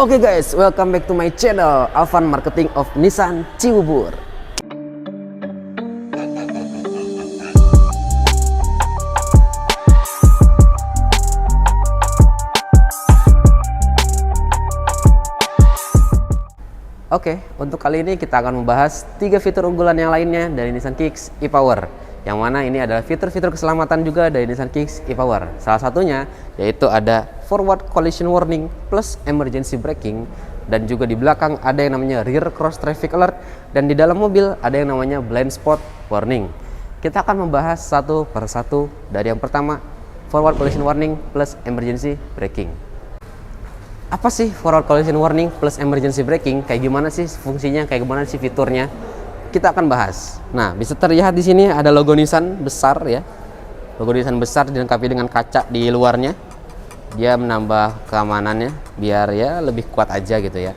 Oke guys, welcome back to my channel Alvan Marketing of Nissan Cibubur. Oke, untuk kali ini kita akan membahas 3 fitur unggulan yang lainnya dari Nissan Kicks e-Power. Yang mana ini adalah fitur-fitur keselamatan juga dari Nissan Kicks e-Power. Salah satunya yaitu ada forward collision warning plus emergency braking, dan juga di belakang ada yang namanya rear cross traffic alert, dan di dalam mobil ada yang namanya blind spot warning. Kita akan membahas satu per satu. Dari yang pertama, forward collision warning plus emergency braking. Apa sih forward collision warning plus emergency braking? Kayak gimana sih fungsinya? Kayak gimana sih fiturnya? Kita akan bahas. Nah, bisa terlihat di sini ada logo Nissan besar ya. Logo Nissan besar dilengkapi dengan kaca di luarnya. Dia menambah keamanannya biar ya lebih kuat aja gitu ya.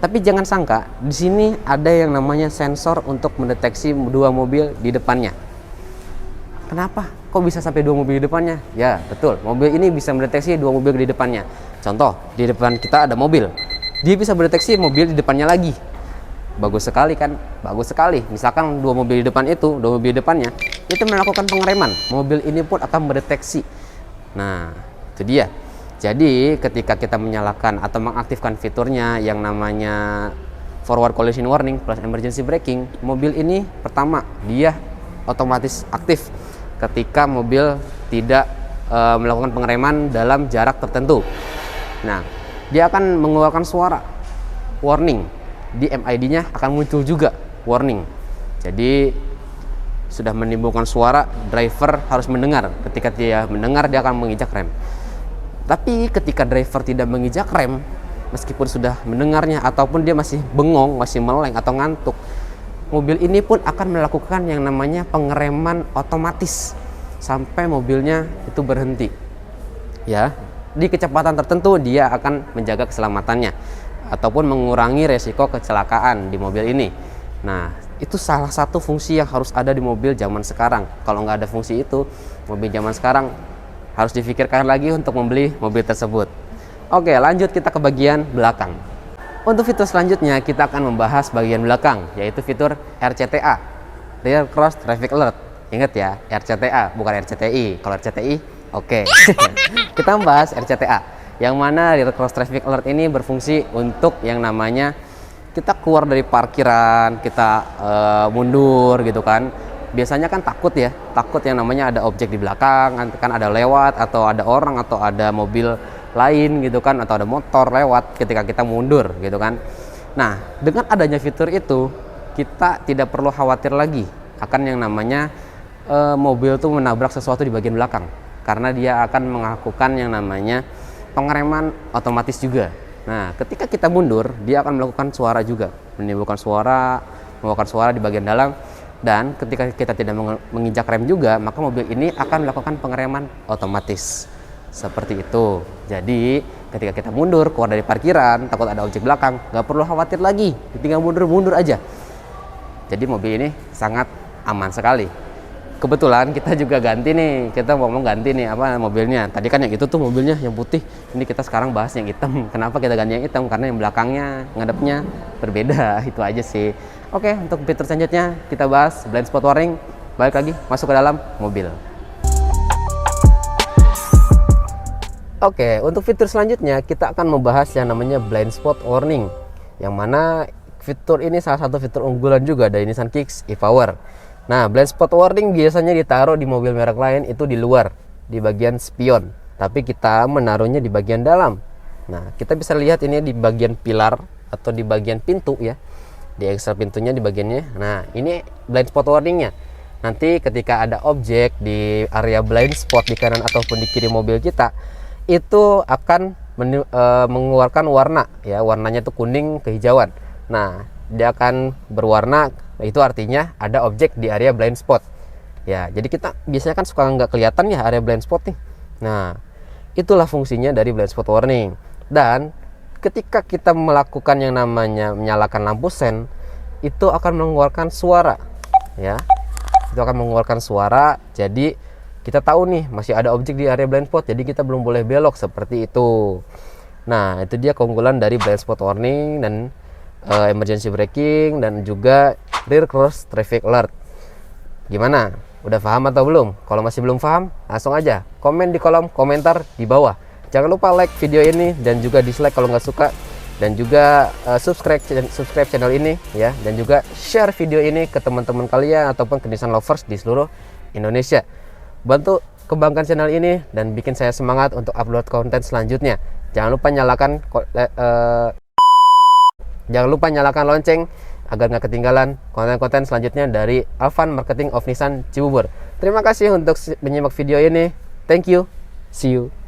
Tapi jangan sangka di sini ada yang namanya sensor untuk mendeteksi dua mobil di depannya. Kenapa? Kok bisa sampai 2 mobil di depannya? Ya, betul. Mobil ini bisa mendeteksi 2 mobil di depannya. Contoh, di depan kita ada mobil. Dia bisa mendeteksi mobil di depannya lagi. Bagus sekali kan? Bagus sekali. Misalkan 2 mobil di depan itu, 2 mobil di depannya, itu melakukan pengereman. Mobil ini pun akan mendeteksi. Nah, itu dia. Jadi, ketika kita menyalakan atau mengaktifkan fiturnya yang namanya forward collision warning plus emergency braking, mobil ini pertama, dia otomatis aktif ketika mobil tidak melakukan pengereman dalam jarak tertentu. Nah, dia akan mengeluarkan suara warning. Di MID-nya akan muncul juga warning. Jadi sudah menimbulkan suara, driver harus mendengar. Ketika dia mendengar, dia akan menginjak rem. Tapi ketika driver tidak menginjak rem, meskipun sudah mendengarnya ataupun dia masih bengong, masih meleng atau ngantuk, mobil ini pun akan melakukan yang namanya pengereman otomatis sampai mobilnya itu berhenti. Ya, di kecepatan tertentu dia akan menjaga keselamatannya ataupun mengurangi resiko kecelakaan di mobil ini. Nah, itu salah satu fungsi yang harus ada di mobil zaman sekarang. Kalau nggak ada fungsi itu, mobil zaman sekarang harus difikirkan lagi untuk membeli mobil tersebut. Oke, lanjut kita ke bagian belakang. Untuk fitur selanjutnya kita akan membahas bagian belakang, yaitu fitur RCTA, Rear Cross Traffic Alert. Ingat ya, RCTA bukan RCTI. Kalau RCTI, oke. Kita membahas RCTA, yang mana Rear Cross Traffic Alert ini berfungsi untuk yang namanya kita keluar dari parkiran, kita mundur gitu kan. Biasanya kan takut yang namanya ada objek di belakang, kan ada lewat atau ada orang atau ada mobil lain gitu kan, atau ada motor lewat ketika kita mundur gitu kan. Nah, dengan adanya fitur itu, kita tidak perlu khawatir lagi akan yang namanya mobil tuh menabrak sesuatu di bagian belakang, karena dia akan melakukan yang namanya pengereman otomatis juga. Nah, ketika kita mundur, dia akan melakukan suara juga, menimbulkan suara, mengeluarkan suara di bagian dalam. Dan ketika kita tidak menginjak rem juga, maka mobil ini akan melakukan pengereman otomatis. Seperti itu. Jadi ketika kita mundur keluar dari parkiran, takut ada objek belakang, nggak perlu khawatir lagi, tinggal mundur aja. Jadi mobil ini sangat aman sekali. Kebetulan kita juga ganti nih, kita mau ganti nih mobilnya. Tadi kan yang itu tuh mobilnya yang putih, ini kita sekarang bahas yang hitam. Kenapa kita ganti yang hitam? Karena yang belakangnya ngadepnya berbeda. Itu aja sih. Oke, untuk fitur selanjutnya kita bahas blind spot warning. Balik lagi masuk ke dalam mobil. Oke, untuk fitur selanjutnya kita akan membahas yang namanya blind spot warning, yang mana fitur ini salah satu fitur unggulan juga dari Nissan Kicks e-Power. Nah, blind spot warning biasanya ditaruh di mobil merek lain itu di luar, di bagian spion, tapi kita menaruhnya di bagian dalam. Nah, kita bisa lihat ini di bagian pilar atau di bagian pintu ya, di ekstra pintunya di bagiannya. Nah, ini blind spot warningnya. Nanti ketika ada objek di area blind spot di kanan ataupun di kiri mobil kita, itu akan mengeluarkan warna ya, warnanya itu kuning kehijauan. Nah, dia akan berwarna, itu artinya ada objek di area blind spot ya. Jadi kita biasanya kan suka nggak kelihatan ya area blind spot nih. Nah, itulah fungsinya dari blind spot warning. Dan ketika kita melakukan yang namanya menyalakan lampu sen, itu akan mengeluarkan suara ya, itu akan mengeluarkan suara. Jadi kita tahu nih masih ada objek di area blind spot, jadi kita belum boleh belok seperti itu. Nah, itu dia keunggulan dari blind spot warning dan emergency braking dan juga rear cross traffic alert. Gimana? Udah paham atau belum? Kalau masih belum paham, langsung aja komen di kolom komentar di bawah. Jangan lupa like video ini dan juga dislike kalau nggak suka, dan juga subscribe channel ini ya, dan juga share video ini ke teman-teman kalian ataupun ke Nissan lovers di seluruh Indonesia. Bantu kembangkan channel ini dan bikin saya semangat untuk upload konten selanjutnya. Jangan lupa nyalakan lonceng agar nggak ketinggalan konten-konten selanjutnya dari Alvan Marketing of Nissan Cibubur. Terima kasih untuk menyimak video ini. Thank you. See you.